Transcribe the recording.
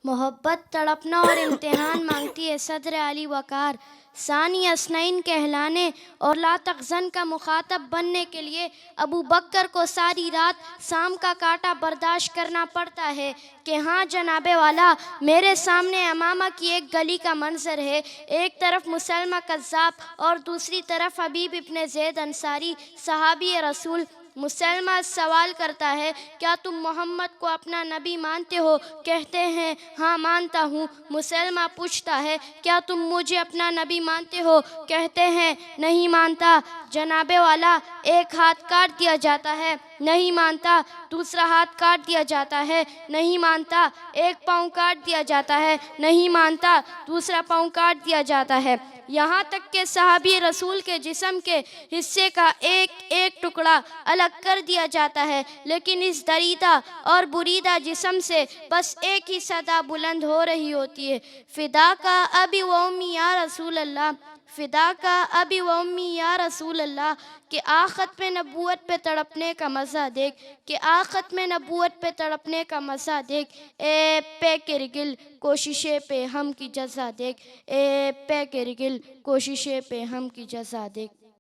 मोहब्बत तड़पना और इम्तिहान मांगती है सदर अली वकार, सानी असनैन कहलाने और ला तखज़न का मुखातब बनने के लिए अबू बकर को सारी रात शाम का कांटा बर्दाश्त करना पड़ता है कि हाँ जनाबे वाला, मेरे सामने अमामा की एक गली का मंजर है। एक तरफ मुसलमा कज़्ज़ाब और दूसरी तरफ हबीब इब्ने ज़ैद अंसारी सहाबी रसूल। मुसलमा सवाल करता है, क्या तुम मोहम्मद को अपना नबी मानते हो? कहते हैं हाँ मानता हूँ। मुसलमा पूछता है, क्या तुम मुझे अपना नबी मानते हो? कहते हैं नहीं मानता। जनाबे वाला, एक हाथ काट दिया जाता है, नहीं मानता। दूसरा हाथ काट दिया जाता है, नहीं मानता। एक पाँव काट दिया जाता है, नहीं मानता। दूसरा पाँव काट दिया जाता है, यहाँ तक कि सहाबी रसूल के जिस्म के हिस्से का एक एक टुकड़ा अलग कर दिया जाता है, लेकिन इस दरीदा और बुरीदा जिस्म से बस एक ही सदा बुलंद हो रही होती है, फिदा का अबी व उम्मी या रसूल अल्लाह, फिदा का अबी व उम्मी या रसूल अल्लाह। कि आखत में नबूवत पे तड़पने का मज़ा देख, कि आखत में नबूवत पे तड़पने का मज़ा देख। ए पे किरगिल कोशिशे पे हम की जज़ा देख, ए पे किरगिल कोशिशे पे हम की जज़ा देख।